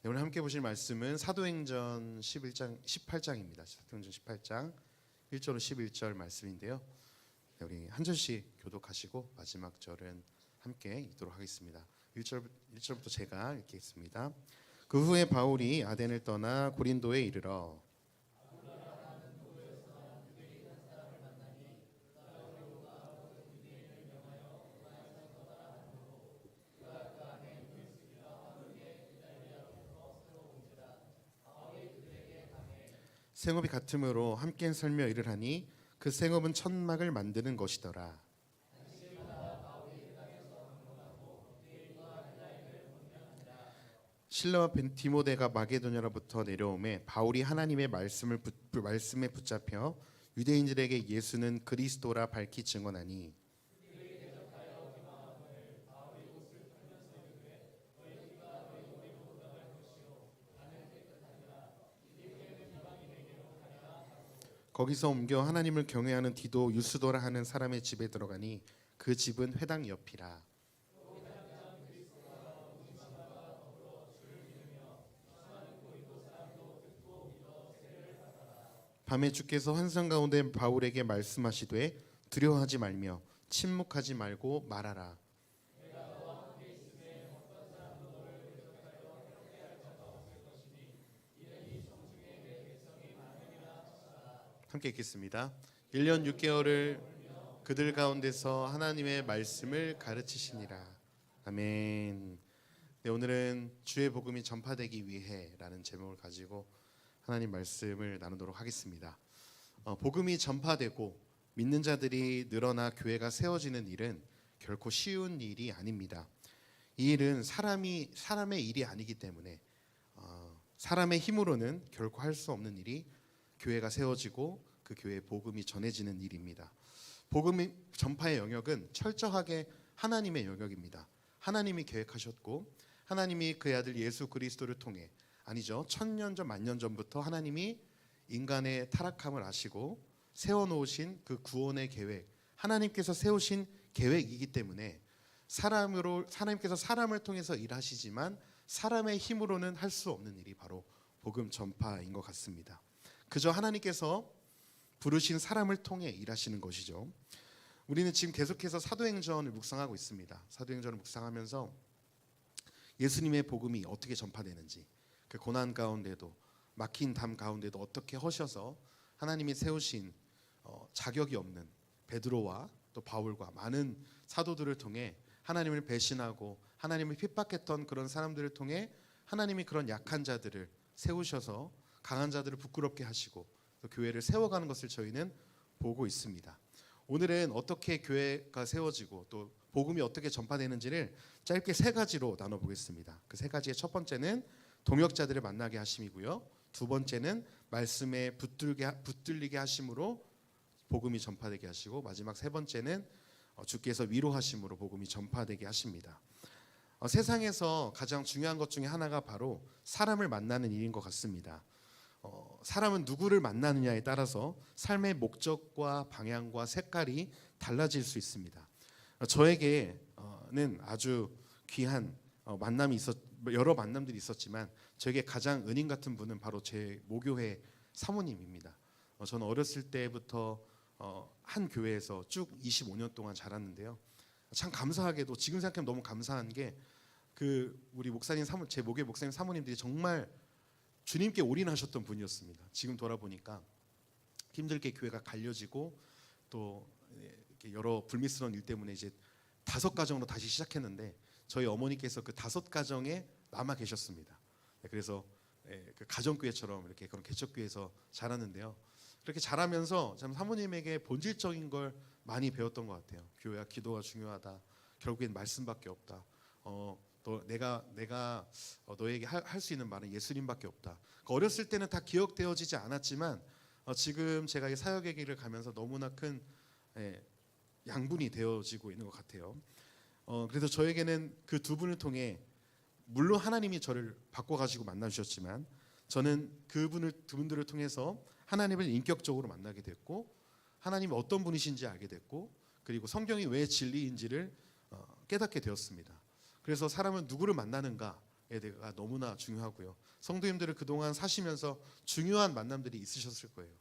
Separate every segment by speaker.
Speaker 1: 네, 오늘 함께 보실 말씀은 사도행전 18장입니다. 사도행전 18장 1절로 11절 말씀인데요. 네, 우리 한 절씩 교독하시고 마지막 절은 함께 읽도록 하겠습니다. 1절부터 제가 읽겠습니다. 그 후에 바울이 아덴을 떠나 고린도에 이르러 생업이 같으므로 함께 설며 이르하니 그 생업은 천막을 만드는 것이더라. 실라와 디모데가 마게도냐로부터 내려오매 바울이 하나님의 말씀에 붙잡혀 유대인들에게 예수는 그리스도라 밝히 증언하니 거기서 옮겨 하나님을 경외하는 디도 유스도라 하는 사람의 집에 들어가니 그 집은 회당 옆이라. 밤에 주께서 환상 가운데 바울에게 말씀하시되 두려워하지 말며 침묵하지 말고 말하라. 함께 읽겠습니다. 1년 6개월을 그들 가운데서 하나님의 말씀을 가르치시니라. 아멘. 네, 오늘은 주의 복음이 전파되기 위해라는 제목을 가지고 하나님 말씀을 나누도록 하겠습니다. 복음이 전파되고 믿는 자들이 늘어나 교회가 세워지는 일은 결코 쉬운 일이 아닙니다. 이 일은 사람의 일이 아니기 때문에 사람의 힘으로는 결코 할 수 없는 일이 교회가 세워지고 그 교회의 복음이 전해지는 일입니다. 복음 전파의 영역은 철저하게 하나님의 영역입니다. 하나님이 계획하셨고 하나님이 그의 아들 예수 그리스도를 통해 아니죠. 1000년 전 만년 전부터 하나님이 인간의 타락함을 아시고 세워놓으신 그 구원의 계획, 하나님께서 세우신 계획이기 때문에 하나님께서 사람을 통해서 일하시지만 사람의 힘으로는 할 수 없는 일이 바로 복음 전파인 것 같습니다. 그저 하나님께서 부르신 사람을 통해 일하시는 것이죠. 우리는 지금 계속해서 사도행전을 묵상하고 있습니다. 사도행전을 묵상하면서 예수님의 복음이 어떻게 전파되는지, 그 고난 가운데도 막힌 담 가운데도 어떻게 하셔서 하나님이 세우신 자격이 없는 베드로와 또 바울과 많은 사도들을 통해 하나님을 배신하고 하나님을 핍박했던 그런 사람들을 통해 하나님이 그런 약한 자들을 세우셔서 강한 자들을 부끄럽게 하시고 또 교회를 세워가는 것을 저희는 보고 있습니다. 오늘은 어떻게 교회가 세워지고 또 복음이 어떻게 전파되는지를 짧게 세 가지로 나눠보겠습니다. 그 세 가지의 첫 번째는 동역자들을 만나게 하심이고요. 두 번째는 말씀에 붙들리게 하심으로 복음이 전파되게 하시고 마지막 세 번째는 주께서 위로하심으로 복음이 전파되게 하십니다. 세상에서 가장 중요한 것 중에 하나가 바로 사람을 만나는 일인 것 같습니다. 사람은 누구를 만나느냐에 따라서 삶의 목적과 방향과 색깔이 달라질 수 있습니다. 저에게는 아주 귀한 만남이 여러 만남들이 있었지만 저에게 가장 은인 같은 분은 바로 제 모교회 사모님입니다. 저는 어렸을 때부터 한 교회에서 쭉 25년 동안 자랐는데요. 참 감사하게도 지금 생각하면 너무 감사한 게 우리 목사님 제 모교회 목사님 사모님들이 정말 주님께 올인하셨던 분이었습니다. 지금 돌아보니까 힘들게 교회가 갈려지고 또 여러 불미스러운 일 때문에 이제 5가정으로 다시 시작했는데 저희 어머니께서 그 5가정에 남아 계셨습니다. 그래서 그 가정교회처럼 이렇게 그런 개척교회에서 자랐는데요. 그렇게 자라면서 참 사모님에게 본질적인 걸 많이 배웠던 것 같아요. 교회와 기도가 중요하다. 결국엔 말씀밖에 없다. 내가 너에게 할 수 있는 말은 예수님밖에 없다. 어렸을 때는 다 기억되어지지 않았지만 지금 제가 이 사역의 길을 가면서 너무나 큰 양분이 되어지고 있는 것 같아요. 그래서 저에게는 그 두 분을 통해 물론 하나님이 저를 바꿔가지고 만나주셨지만 저는 두 분들을 통해서 하나님을 인격적으로 만나게 됐고 하나님이 어떤 분이신지 알게 됐고 그리고 성경이 왜 진리인지를 깨닫게 되었습니다. 그래서 사람은 누구를 만나는가에 대가 너무나 중요하고요. 성도님들은 그동안 사시면서 중요한 만남들이 있으셨을 거예요.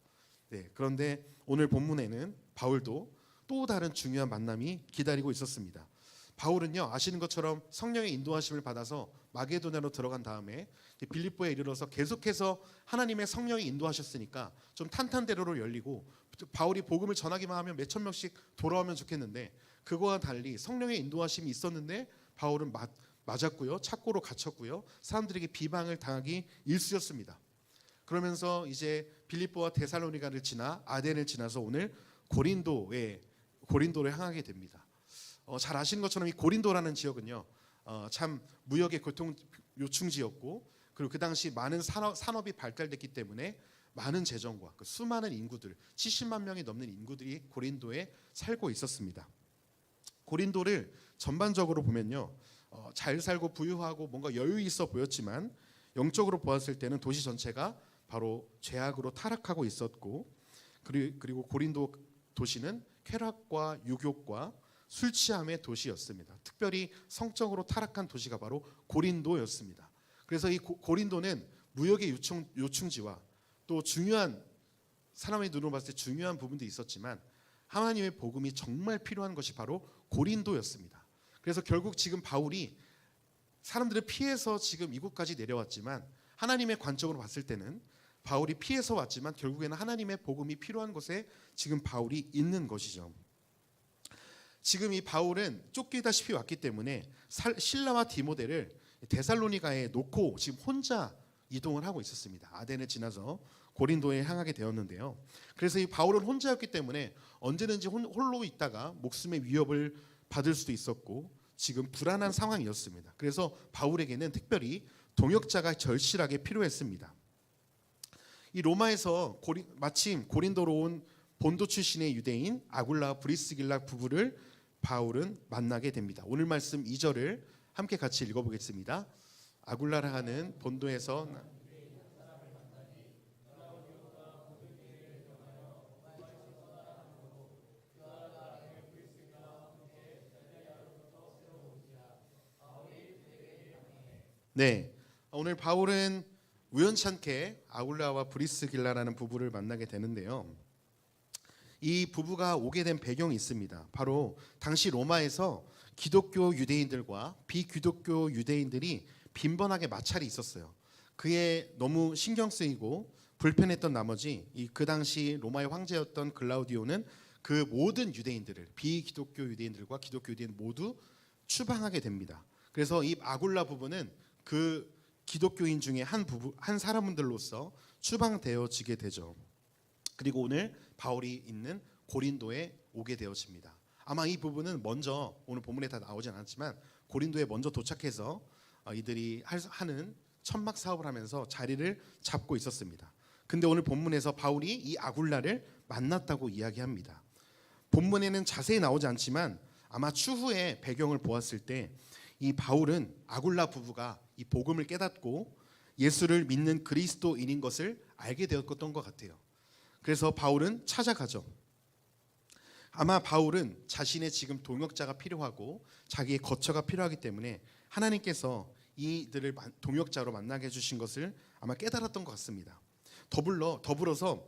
Speaker 1: 네, 그런데 오늘 본문에는 바울도 또 다른 중요한 만남이 기다리고 있었습니다. 바울은요, 아시는 것처럼 성령의 인도하심을 받아서 마게도냐로 들어간 다음에 빌립보에 이르러서 계속해서 하나님의 성령이 인도하셨으니까 좀 탄탄대로로 열리고, 바울이 복음을 전하기만 하면 몇천 명씩 돌아오면 좋겠는데 그거와 달리 성령의 인도하심이 있었는데 바울은 맞았고요, 착고로 갇혔고요, 사람들에게 비방을 당하기 일쑤였습니다. 그러면서 이제 빌립보와 데살로니가를 지나 아덴을 지나서 오늘 고린도를 향하게 됩니다. 잘 아시는 것처럼 이 고린도라는 지역은요, 참 무역의 교통 요충지였고, 그리고 그 당시 많은 산업이 발달됐기 때문에 많은 재정과 그 수많은 인구들, 70만 명이 넘는 인구들이 고린도에 살고 있었습니다. 고린도를 전반적으로 보면요, 잘 살고 부유하고 뭔가 여유 있어 보였지만 영적으로 보았을 때는 도시 전체가 바로 죄악으로 타락하고 있었고, 그리고 고린도 도시는 쾌락과 유욕과 술 취함의 도시였습니다. 특별히 성적으로 타락한 도시가 바로 고린도였습니다. 그래서 이 고린도는 무역의 요충지와 또 중요한, 사람의 눈으로 봤을 때 중요한 부분도 있었지만 하나님의 복음이 정말 필요한 것이 바로 고린도였습니다. 그래서 결국 지금 바울이 사람들을 피해서 지금 이곳까지 내려왔지만, 하나님의 관점으로 봤을 때는 바울이 피해서 왔지만 결국에는 하나님의 복음이 필요한 곳에 지금 바울이 있는 것이죠. 지금 이 바울은 쫓기다시피 왔기 때문에 실라와 디모데를 데살로니가에 놓고 지금 혼자 이동을 하고 있었습니다. 아덴을 지나서 고린도에 향하게 되었는데요. 그래서 이 바울은 혼자였기 때문에 언제든지 홀로 있다가 목숨의 위협을 받을 수도 있었고 지금 불안한 상황이었습니다. 그래서 바울에게는 특별히 동역자가 절실하게 필요했습니다. 이 로마에서 마침 고린도로 온 본도 출신의 유대인 아굴라와 브리스길라 부부를 바울은 만나게 됩니다. 오늘 말씀 2절을 함께 같이 읽어보겠습니다. 아굴라라 하는 본도에서 네, 오늘 바울은 우연찮게 아굴라와 브리스길라라는 부부를 만나게 되는데요. 이 부부가 오게 된 배경이 있습니다. 바로 당시 로마에서 기독교 유대인들과 비기독교 유대인들이 빈번하게 마찰이 있었어요. 그에 너무 신경 쓰이고 불편했던 나머지 그 당시 로마의 황제였던 글라우디오는 그 모든 유대인들을, 비기독교 유대인들과 기독교 유대인 모두 추방하게 됩니다. 그래서 이 아굴라 부부는 그 기독교인 중에 한 사람들로서 추방되어지게 되죠. 그리고 오늘 바울이 있는 고린도에 오게 되어집니다. 아마 이 부분은 먼저, 오늘 본문에 다 나오진 않았지만 고린도에 먼저 도착해서 이들이 하는 천막 사업을 하면서 자리를 잡고 있었습니다. 근데 오늘 본문에서 바울이 이 아굴라를 만났다고 이야기합니다. 본문에는 자세히 나오지 않지만 아마 추후에 배경을 보았을 때 이 바울은 아굴라 부부가 이 복음을 깨닫고 예수를 믿는 그리스도인인 것을 알게 되었던 것 같아요. 그래서 바울은 찾아가죠. 아마 바울은 자신의 지금 동역자가 필요하고 자기의 거처가 필요하기 때문에 하나님께서 이들을 동역자로 만나게 해주신 것을 아마 깨달았던 것 같습니다. 더불어서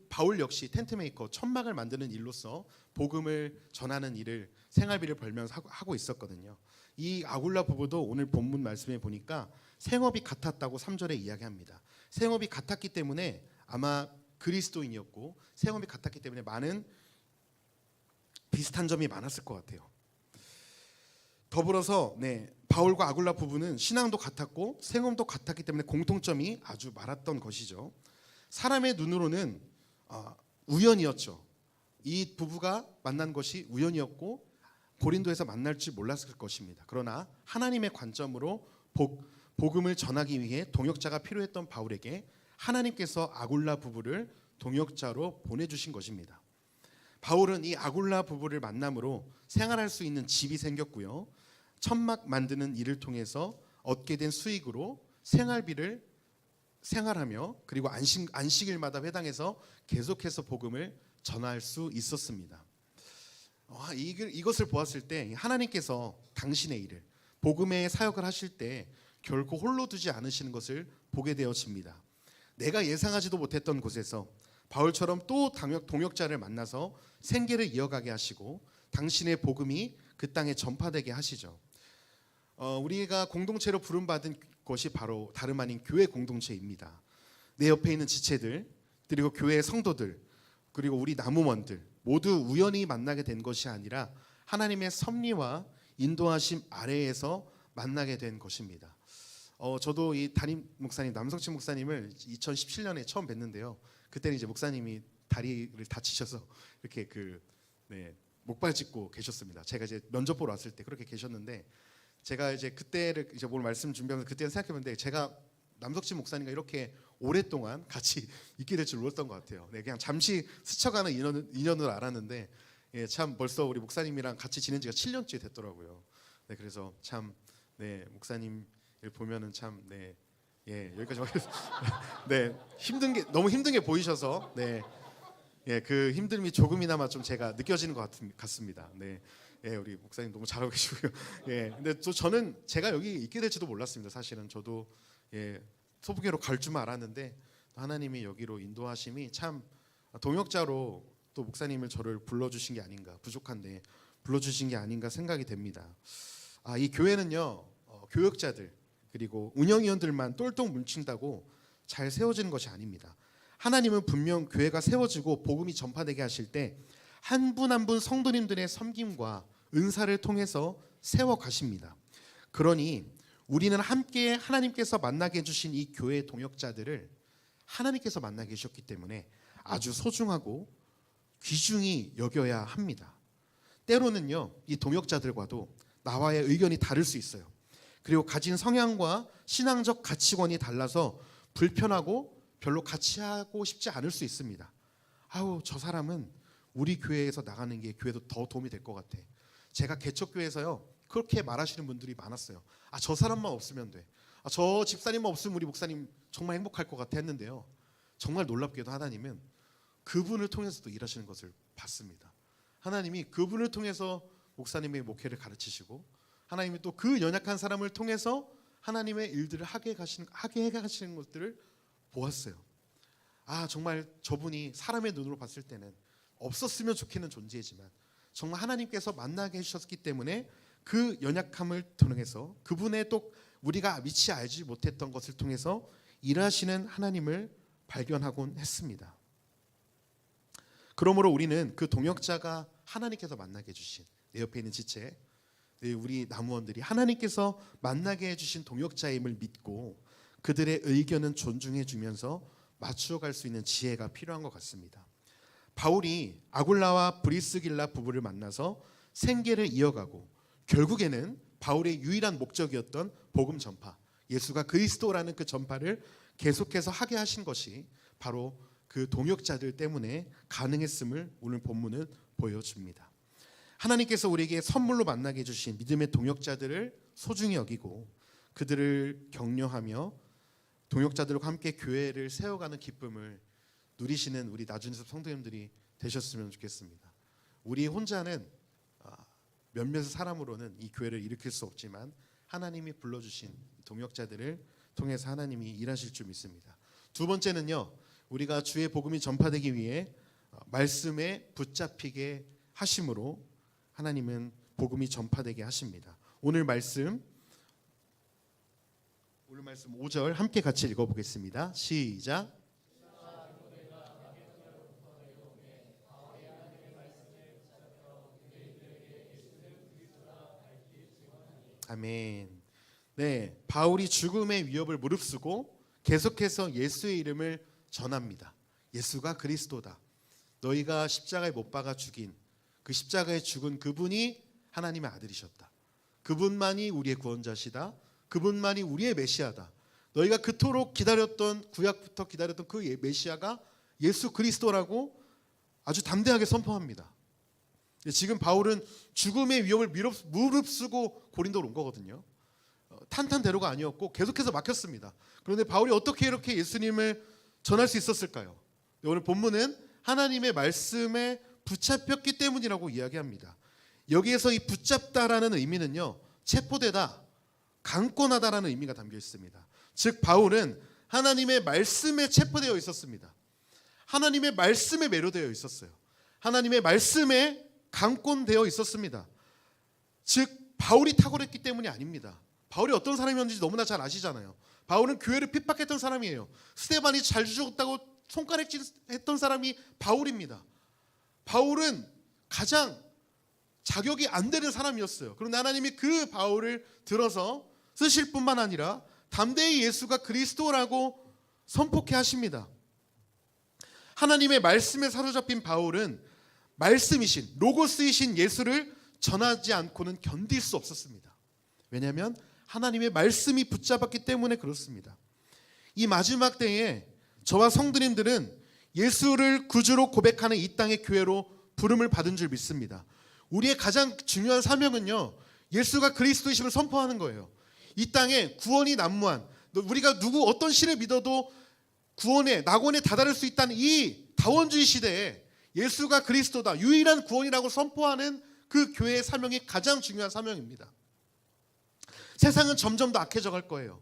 Speaker 1: 바울 역시 텐트메이커, 천막을 만드는 일로서 복음을 전하는 일을 생활비를 벌면서 하고 있었거든요. 이 아굴라 부부도 오늘 본문 말씀에 보니까 생업이 같았다고 3절에 이야기합니다. 생업이 같았기 때문에 아마 그리스도인이었고 생업이 같았기 때문에 많은 비슷한 점이 많았을 것 같아요. 더불어서 바울과 아굴라 부부는 신앙도 같았고 생업도 같았기 때문에 공통점이 아주 많았던 것이죠. 사람의 눈으로는 우연이었죠. 이 부부가 만난 것이 우연이었고 고린도에서 만날 줄 몰랐을 것입니다. 그러나 하나님의 관점으로 복음을 전하기 위해 동역자가 필요했던 바울에게 하나님께서 아굴라 부부를 동역자로 보내주신 것입니다. 바울은 이 아굴라 부부를 만남으로 생활할 수 있는 집이 생겼고요. 천막 만드는 일을 통해서 얻게 된 수익으로 생활비를 생활하며 그리고 안식일마다 회당에서 계속해서 복음을 전할 수 있었습니다. 이것을 보았을 때 하나님께서 당신의 일을, 복음의 사역을 하실 때 결코 홀로 두지 않으시는 것을 보게 되어집니다. 내가 예상하지도 못했던 곳에서 바울처럼 또 동역자를 만나서 생계를 이어가게 하시고 당신의 복음이 그 땅에 전파되게 하시죠. 우리가 공동체로 부름받은 것이 바로 다름 아닌 교회 공동체입니다. 내 옆에 있는 지체들, 그리고 교회의 성도들, 그리고 우리 나무원들 모두 우연히 만나게 된 것이 아니라 하나님의 섭리와 인도하심 아래에서 만나게 된 것입니다. 저도 이 담임 목사님 남성치 목사님을 2017년에 처음 뵀는데요. 그때는 이제 목사님이 다리를 다치셔서 이렇게 목발 짚고 계셨습니다. 제가 이제 면접 보러 왔을 때 그렇게 계셨는데, 제가 이제 그때를 이제 오늘 말씀 준비하면서 그때는 생각해봤는데, 제가 남석진 목사님과 이렇게 오랫동안 같이 있게 될 줄 몰랐던 것 같아요. 그냥 잠시 스쳐가는 인연을 알았는데, 참 벌써 우리 목사님이랑 같이 지낸 지가 7년째 됐더라고요. 그래서 참 목사님을 보면은 참 여기까지 힘든 게 너무 힘든 게 보이셔서 그 힘듦이 조금이나마 좀 제가 느껴지는 것 같습니다. 우리 목사님 너무 잘하고 계시고요. 근데 저는 제가 여기 있게 될지도 몰랐습니다. 사실은 저도 소부계로 갈 줄만 알았는데 하나님이 여기로 인도하심이 참 동역자로 또 목사님을 저를 불러주신 게 아닌가, 부족한데 불러주신 게 아닌가 생각이 됩니다. 이 교회는요, 교역자들 그리고 운영위원들만 똘똘 뭉친다고 잘 세워지는 것이 아닙니다. 하나님은 분명 교회가 세워지고 복음이 전파되게 하실 때 한 분 한 분 성도님들의 섬김과 은사를 통해서 세워가십니다. 그러니 우리는 함께 하나님께서 만나게 해주신 이 교회의 동역자들을 하나님께서 만나게 해주셨기 때문에 아주 소중하고 귀중히 여겨야 합니다. 때로는요, 이 동역자들과도 나와의 의견이 다를 수 있어요. 그리고 가진 성향과 신앙적 가치관이 달라서 불편하고 별로 같이 하고 싶지 않을 수 있습니다. 저 사람은 우리 교회에서 나가는 게 교회도 더 도움이 될 것 같아. 제가 개척교회에서요 그렇게 말하시는 분들이 많았어요. 저 사람만 없으면 돼. 저 집사님만 없으면 우리 목사님 정말 행복할 것 같아 했는데요, 정말 놀랍게도 하나님은 그분을 통해서도 일하시는 것을 봤습니다. 하나님이 그분을 통해서 목사님의 목회를 가르치시고, 하나님이 또 그 연약한 사람을 통해서 하나님의 일들을 하게 해가시는 것들을 보았어요. 정말 저분이 사람의 눈으로 봤을 때는 없었으면 좋겠는 존재이지만 정말 하나님께서 만나게 해주셨기 때문에 그 연약함을 통해서 그분의 또 우리가 미처 알지 못했던 것을 통해서 일하시는 하나님을 발견하곤 했습니다. 그러므로 우리는 그 동역자가 하나님께서 만나게 해주신, 내 옆에 있는 지체, 우리 나무원들이 하나님께서 만나게 해주신 동역자임을 믿고 그들의 의견은 존중해 주면서 맞추어 갈 수 있는 지혜가 필요한 것 같습니다. 바울이 아굴라와 브리스길라 부부를 만나서 생계를 이어가고 결국에는 바울의 유일한 목적이었던 복음 전파, 예수가 그리스도라는 그 전파를 계속해서 하게 하신 것이 바로 그 동역자들 때문에 가능했음을 오늘 본문은 보여줍니다. 하나님께서 우리에게 선물로 만나게 해주신 믿음의 동역자들을 소중히 여기고 그들을 격려하며 동역자들과 함께 교회를 세워가는 기쁨을 누리시는 우리 나주인섭 성도님들이 되셨으면 좋겠습니다. 우리 혼자는 몇몇 사람으로는 이 교회를 일으킬 수 없지만 하나님이 불러주신 동역자들을 통해서 하나님이 일하실 줄 믿습니다. 두 번째는요, 우리가 주의 복음이 전파되기 위해 말씀에 붙잡히게 하심으로 하나님은 복음이 전파되게 하십니다. 오늘 말씀 5절 함께 같이 읽어보겠습니다. 시작. 아멘. 바울이 죽음의 위협을 무릅쓰고 계속해서 예수의 이름을 전합니다. 예수가 그리스도다. 너희가 십자가에 못 박아 죽인 그 십자가에 죽은 그분이 하나님의 아들이셨다. 그분만이 우리의 구원자시다. 그분만이 우리의 메시아다. 너희가 그토록 기다렸던, 구약부터 기다렸던 그 메시아가 예수 그리스도라고 아주 담대하게 선포합니다. 지금 바울은 죽음의 위협을 무릅쓰고 고린도로 온 거거든요. 탄탄대로가 아니었고 계속해서 막혔습니다. 그런데 바울이 어떻게 이렇게 예수님을 전할 수 있었을까요? 오늘 본문은 하나님의 말씀에 붙잡혔기 때문이라고 이야기합니다. 여기에서 이 붙잡다라는 의미는요, 체포되다, 강권하다라는 의미가 담겨 있습니다. 즉 바울은 하나님의 말씀에 체포되어 있었습니다. 하나님의 말씀에 매료되어 있었어요. 하나님의 말씀에 강권되어 있었습니다. 즉 바울이 탁월했기 때문이 아닙니다. 바울이 어떤 사람이었는지 너무나 잘 아시잖아요. 바울은 교회를 핍박했던 사람이에요. 스데반이 잘 죽었다고 손가락질했던 사람이 바울입니다. 바울은 가장 자격이 안 되는 사람이었어요. 그런데 하나님이 그 바울을 들어서 쓰실 뿐만 아니라 담대히 예수가 그리스도라고 선포케 하십니다. 하나님의 말씀에 사로잡힌 바울은 말씀이신 로고스이신 예수를 전하지 않고는 견딜 수 없었습니다. 왜냐하면 하나님의 말씀이 붙잡았기 때문에 그렇습니다. 이 마지막 때에 저와 성도님들은 예수를 구주로 고백하는 이 땅의 교회로 부름을 받은 줄 믿습니다. 우리의 가장 중요한 사명은요, 예수가 그리스도이심을 선포하는 거예요. 이 땅에 구원이 난무한, 우리가 누구 어떤 신을 믿어도 구원에 낙원에 다다를 수 있다는 이 다원주의 시대에 예수가 그리스도다, 유일한 구원이라고 선포하는 그 교회의 사명이 가장 중요한 사명입니다. 세상은 점점 더 악해져 갈 거예요.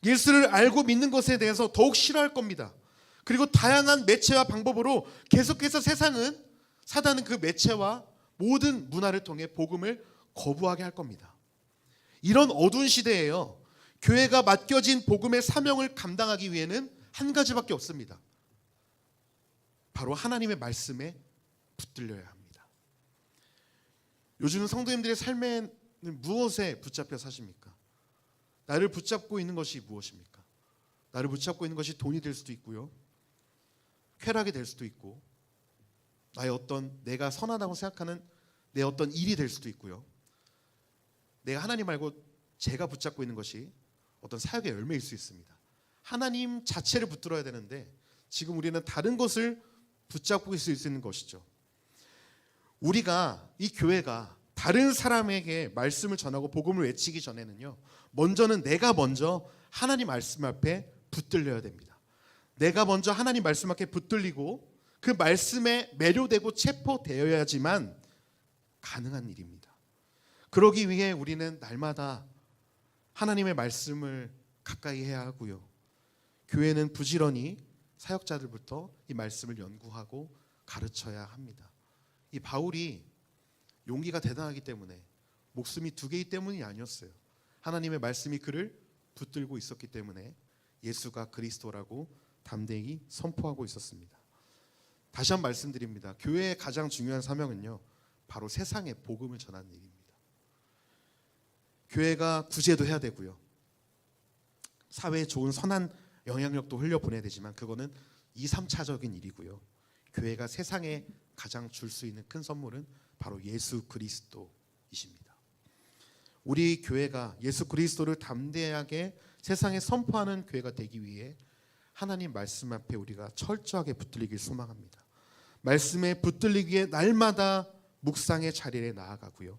Speaker 1: 예수를 알고 믿는 것에 대해서 더욱 싫어할 겁니다. 그리고 다양한 매체와 방법으로 계속해서 사단은 그 매체와 모든 문화를 통해 복음을 거부하게 할 겁니다. 이런 어두운 시대에요, 교회가 맡겨진 복음의 사명을 감당하기 위해는 한 가지밖에 없습니다. 바로 하나님의 말씀에 붙들려야 합니다. 요즘 성도님들의 삶에는 무엇에 붙잡혀 사십니까? 나를 붙잡고 있는 것이 무엇입니까? 나를 붙잡고 있는 것이 돈이 될 수도 있고요, 쾌락이 될 수도 있고, 나의 어떤 내가 선하다고 생각하는 내 어떤 일이 될 수도 있고요, 내가 하나님 말고 제가 붙잡고 있는 것이 어떤 사역의 열매일 수 있습니다. 하나님 자체를 붙들어야 되는데 지금 우리는 다른 것을 붙잡고 있을 수 있는 것이죠. 우리가, 이 교회가 다른 사람에게 말씀을 전하고 복음을 외치기 전에는요, 먼저는 내가 먼저 하나님 말씀 앞에 붙들려야 됩니다. 내가 먼저 하나님 말씀 앞에 붙들리고 그 말씀에 매료되고 체포되어야지만 가능한 일입니다. 그러기 위해 우리는 날마다 하나님의 말씀을 가까이 해야 하고요, 교회는 부지런히 사역자들부터 이 말씀을 연구하고 가르쳐야 합니다. 이 바울이 용기가 대단하기 때문에, 목숨이 2개이기 때문이 아니었어요. 하나님의 말씀이 그를 붙들고 있었기 때문에 예수가 그리스도라고 담대히 선포하고 있었습니다. 다시 한번 말씀드립니다. 교회의 가장 중요한 사명은요, 바로 세상에 복음을 전하는 일입니다. 교회가 구제도 해야 되고요, 사회에 좋은 선한 영향력도 흘려보내야 되지만 그거는 2, 3차적인 일이고요, 교회가 세상에 가장 줄 수 있는 큰 선물은 바로 예수 그리스도이십니다. 우리 교회가 예수 그리스도를 담대하게 세상에 선포하는 교회가 되기 위해 하나님 말씀 앞에 우리가 철저하게 붙들리길 소망합니다. 말씀에 붙들리기 위해 날마다 묵상의 자리에 나아가고요,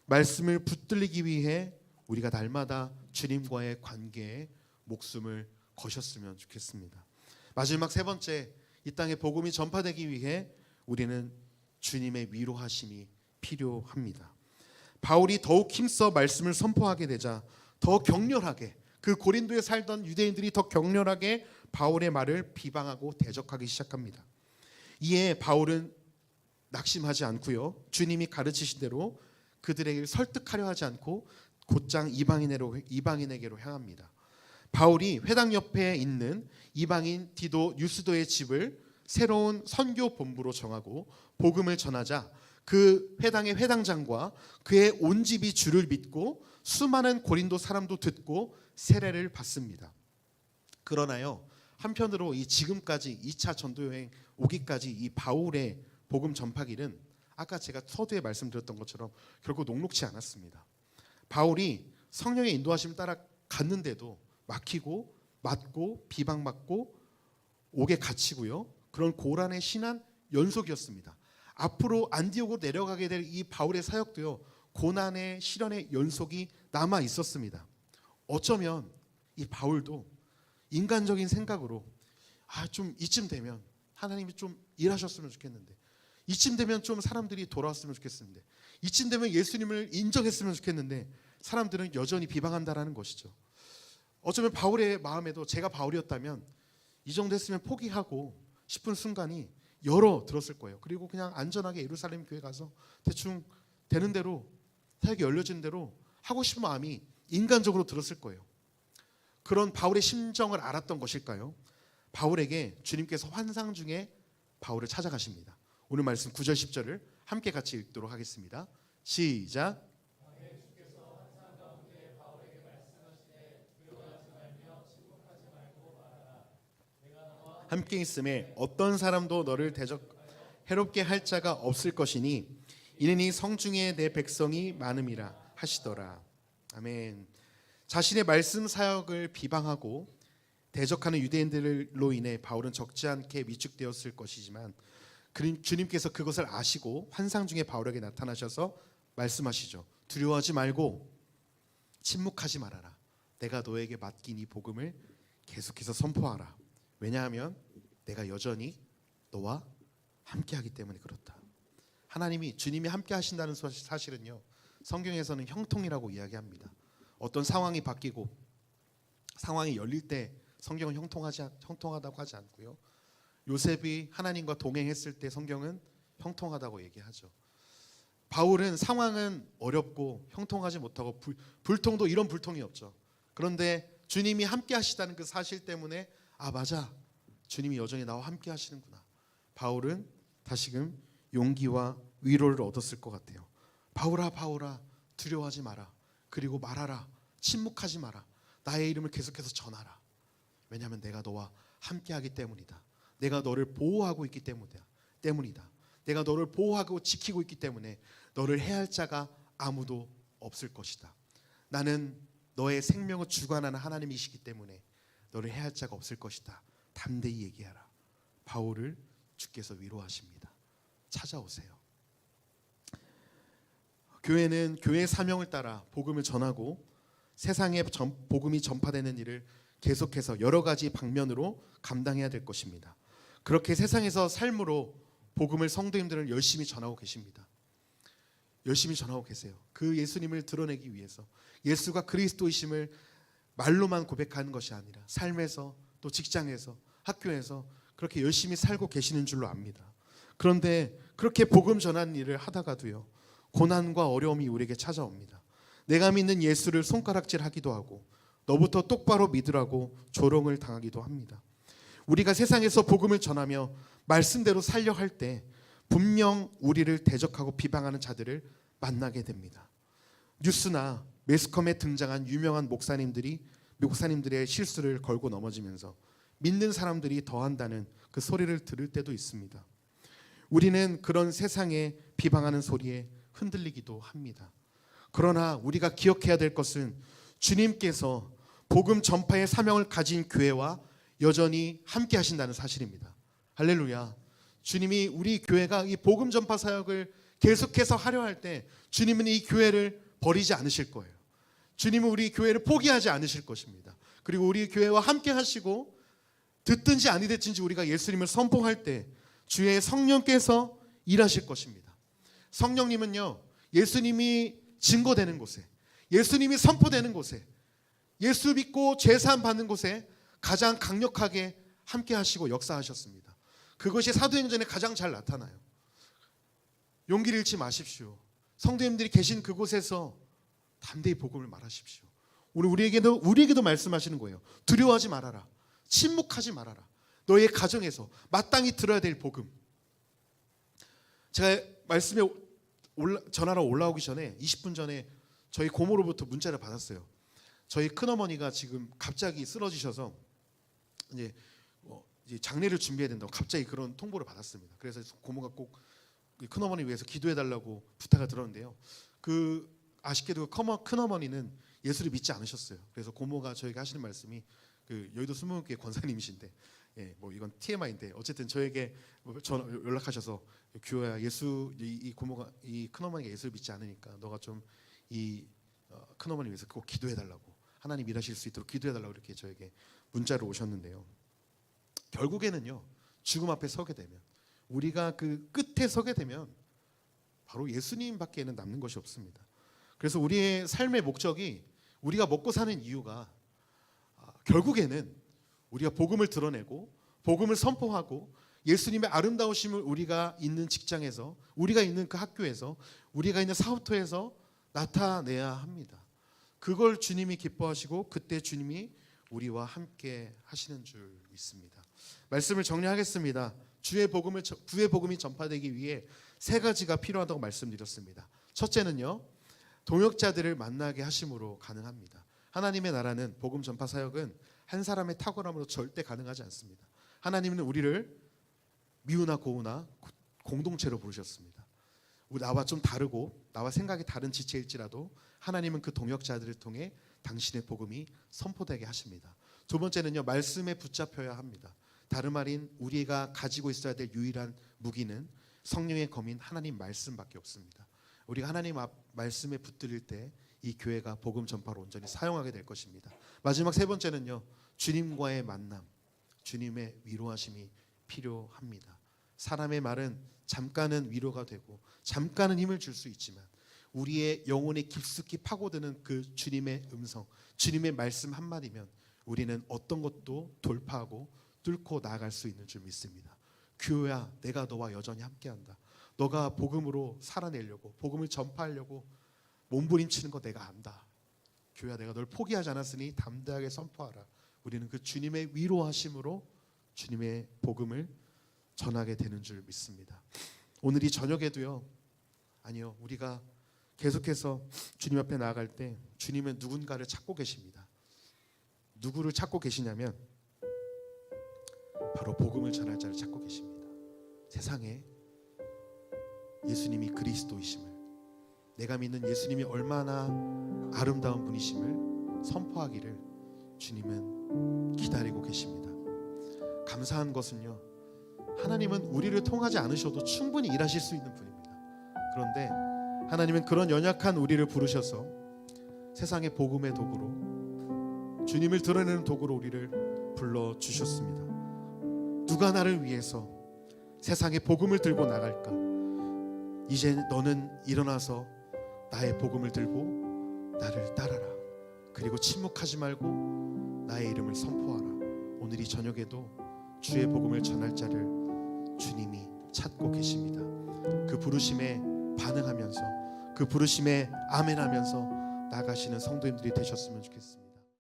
Speaker 1: 말씀을 붙들리기 위해 우리가 날마다 주님과의 관계에 목숨을 거셨으면 좋겠습니다. 마지막 3번째, 이 땅에 복음이 전파되기 위해 우리는 주님의 위로하심이 필요합니다. 바울이 더욱 힘써 말씀을 선포하게 되자 더 격렬하게, 그 고린도에 살던 유대인들이 더 격렬하게 바울의 말을 비방하고 대적하기 시작합니다. 이에 바울은 낙심하지 않고요, 주님이 가르치신 대로 그들에게 설득하려 하지 않고 곧장 이방인에게로 향합니다. 바울이 회당 옆에 있는 이방인 디도 유스도의 집을 새로운 선교 본부로 정하고 복음을 전하자 그 회당의 회당장과 그의 온 집이 주를 믿고 수많은 고린도 사람도 듣고 세례를 받습니다. 그러나요, 한편으로 이 지금까지 2차 전도여행 오기까지 이 바울의 복음 전파길은 아까 제가 서두에 말씀드렸던 것처럼 결코 녹록지 않았습니다. 바울이 성령의 인도하심을 따라 갔는데도 막히고 맞고 비방받고 옥에 갇히고요, 그런 고난의 심한 연속이었습니다. 앞으로 안디옥으로 내려가게 될 이 바울의 사역도요, 고난의 시련의 연속이 남아 있었습니다. 어쩌면 이 바울도 인간적인 생각으로 좀 이쯤 되면 하나님이 좀 일하셨으면 좋겠는데, 이쯤 되면 좀 사람들이 돌아왔으면 좋겠는데, 이쯤 되면 예수님을 인정했으면 좋겠는데 사람들은 여전히 비방한다라는 것이죠. 어쩌면 바울의 마음에도 제가 바울이었다면 이 정도 했으면 포기하고 싶은 순간이 여러 들었을 거예요. 그리고 그냥 안전하게 예루살렘 교회 가서 대충 되는 대로, 사역이 열려진 대로 하고 싶은 마음이 인간적으로 들었을 거예요. 그런 바울의 심정을 알았던 것일까요? 바울에게 주님께서 환상 중에 바울을 찾아가십니다. 오늘 말씀 9절 10절을 함께 같이 읽도록 하겠습니다. 시작. 함께 있음에 어떤 사람도 너를 해롭게 할 자가 없을 것이니 이는 이 성중에 내 백성이 많음이라 하시더라. 아멘. 자신의 말씀 사역을 비방하고 대적하는 유대인들로 인해 바울은 적지 않게 위축되었을 것이지만 주님께서 그것을 아시고 환상 중에 바울에게 나타나셔서 말씀하시죠. 두려워하지 말고 침묵하지 말아라. 내가 너에게 맡긴 이 복음을 계속해서 선포하라. 왜냐하면 내가 여전히 너와 함께하기 때문에 그렇다. 하나님이, 주님이 함께 하신다는 사실은요, 성경에서는 형통이라고 이야기합니다. 어떤 상황이 바뀌고 상황이 열릴 때 성경은 형통하다고 하지 않고요, 요셉이 하나님과 동행했을 때 성경은 형통하다고 얘기하죠. 바울은 상황은 어렵고 형통하지 못하고 불통도 이런 불통이 없죠. 그런데 주님이 함께 하시다는 그 사실 때문에 아, 맞아, 주님이 여전히 나와 함께 하시는구나. 바울은 다시금 용기와 위로를 얻었을 것 같아요. 바울아, 바울아, 두려워하지 마라. 그리고 말하라. 침묵하지 마라. 나의 이름을 계속해서 전하라. 왜냐하면 내가 너와 함께하기 때문이다. 내가 너를 보호하고 있기 때문이다. 내가 너를 보호하고 지키고 있기 때문에 너를 해할 자가 아무도 없을 것이다. 나는 너의 생명을 주관하는 하나님이시기 때문에 너를 해할 자가 없을 것이다. 담대히 얘기하라. 바울을 주께서 위로하십니다. 찾아오세요. 교회는 교회의 사명을 따라 복음을 전하고 세상에 복음이 전파되는 일을 계속해서 여러 가지 방면으로 감당해야 될 것입니다. 그렇게 세상에서 삶으로 복음을 성도님들은 열심히 전하고 계십니다. 열심히 전하고 계세요. 그 예수님을 드러내기 위해서, 예수가 그리스도이심을 말로만 고백하는 것이 아니라 삶에서, 또 직장에서, 학교에서 그렇게 열심히 살고 계시는 줄로 압니다. 그런데 그렇게 복음 전하는 일을 하다가도요, 고난과 어려움이 우리에게 찾아옵니다. 내가 믿는 예수를 손가락질하기도 하고 너부터 똑바로 믿으라고 조롱을 당하기도 합니다. 우리가 세상에서 복음을 전하며 말씀대로 살려 할 때 분명 우리를 대적하고 비방하는 자들을 만나게 됩니다. 뉴스나 매스컴에 등장한 유명한 목사님들의 실수를 걸고 넘어지면서 믿는 사람들이 더한다는 그 소리를 들을 때도 있습니다. 우리는 그런 세상에 비방하는 소리에 흔들리기도 합니다. 그러나 우리가 기억해야 될 것은 주님께서 복음 전파의 사명을 가진 교회와 여전히 함께 하신다는 사실입니다. 할렐루야. 주님이 우리 교회가 이 복음 전파 사역을 계속해서 하려 할 때 주님은 이 교회를 버리지 않으실 거예요. 주님은 우리 교회를 포기하지 않으실 것입니다. 그리고 우리 교회와 함께 하시고 듣든지 아니든지 우리가 예수님을 선포할 때 주의 성령께서 일하실 것입니다. 성령님은요, 예수님이 증거되는 곳에, 예수님이 선포되는 곳에, 예수 믿고 죄사함 받는 곳에 가장 강력하게 함께 하시고 역사하셨습니다. 그것이 사도행전에 가장 잘 나타나요. 용기를 잃지 마십시오. 성도님들이 계신 그곳에서 담대히 복음을 말하십시오. 우리에게도 말씀하시는 거예요. 두려워하지 말아라. 침묵하지 말아라. 너의 가정에서 마땅히 들어야 될 복음. 제가 말씀에 전화로 올라오기 전에 20분 전에 저희 고모로부터 문자를 받았어요. 저희 큰어머니가 지금 갑자기 쓰러지셔서 이제 장례를 준비해야 된다고 갑자기 그런 통보를 받았습니다. 그래서 고모가 꼭 큰어머니 위해서 기도해달라고 부탁을 들었는데요. 아쉽게도 큰어머니는 예수를 믿지 않으셨어요. 그래서 고모가 저에게 하시는 말씀이 여의도 수목교회 권사님이신데, 이건 TMI인데 어쨌든 저에게 연락하셔서 규호야, 이 고모가, 이 큰어머니가 예수를 믿지 않으니까 너가 좀 이 큰어머니 위해서 꼭 기도해달라고, 하나님 일하실 수 있도록 기도해달라고 이렇게 저에게 문자로 오셨는데요. 결국에는요, 죽음 앞에 서게 되면, 우리가 그 끝에 서게 되면 바로 예수님밖에는 남는 것이 없습니다. 그래서 우리의 삶의 목적이, 우리가 먹고 사는 이유가 결국에는 우리가 복음을 드러내고 복음을 선포하고 예수님의 아름다우심을 우리가 있는 직장에서, 우리가 있는 그 학교에서, 우리가 있는 사업터에서 나타내야 합니다. 그걸 주님이 기뻐하시고 그때 주님이 우리와 함께 하시는 줄 믿습니다. 말씀을 정리하겠습니다. 구의 복음이 전파되기 위해 세 가지가 필요하다고 말씀드렸습니다. 첫째는요, 동역자들을 만나게 하심으로 가능합니다. 하나님의 나라는, 복음 전파 사역은 한 사람의 탁월함으로 절대 가능하지 않습니다. 하나님은 우리를 미우나 고우나 공동체로 부르셨습니다. 나와 좀 다르고 나와 생각이 다른 지체일지라도 하나님은 그 동역자들을 통해 당신의 복음이 선포되게 하십니다. 두 번째는요, 말씀에 붙잡혀야 합니다. 다른 말인 우리가 가지고 있어야 될 유일한 무기는 성령의 검인 하나님 말씀밖에 없습니다. 우리가 하나님 말씀에 붙들릴 때 이 교회가 복음 전파로 온전히 사용하게 될 것입니다. 마지막 세 번째는요, 주님과의 만남, 주님의 위로하심이 필요합니다. 사람의 말은 잠깐은 위로가 되고 잠깐은 힘을 줄 수 있지만 우리의 영혼에 깊숙이 파고드는 그 주님의 음성, 주님의 말씀 한마디면 우리는 어떤 것도 돌파하고 뚫고 나아갈 수 있는 줄 믿습니다. 교회야, 내가 너와 여전히 함께한다. 너가 복음으로 살아내려고, 복음을 전파하려고 몸부림치는 거 내가 안다. 교회야, 내가 널 포기하지 않았으니 담대하게 선포하라. 우리는 그 주님의 위로하심으로 주님의 복음을 전하게 되는 줄 믿습니다. 오늘 이 저녁에도요, 아니요, 우리가 계속해서 주님 앞에 나아갈 때 주님은 누군가를 찾고 계십니다. 누구를 찾고 계시냐면 바로 복음을 전할 자를 찾고 계십니다. 세상에 예수님이 그리스도이심을, 내가 믿는 예수님이 얼마나 아름다운 분이심을 선포하기를 주님은 기다리고 계십니다. 감사한 것은요, 하나님은 우리를 통하지 않으셔도 충분히 일하실 수 있는 분입니다. 그런데 하나님은 그런 연약한 우리를 부르셔서 세상의 복음의 도구로, 주님을 드러내는 도구로 우리를 불러주셨습니다. 누가 나를 위해서 세상의 복음을 들고 나갈까? 이제 너는 일어나서 나의 복음을 들고 나를 따라라. 그리고 침묵하지 말고 나의 이름을 선포하라. 오늘 이 저녁에도 주의 복음을 전할 자를 주님이 찾고 계십니다. 그 부르심에 반응하면서, 그 부르심에 아멘하면서 나가시는 성도님들이 되셨으면 좋겠습니다.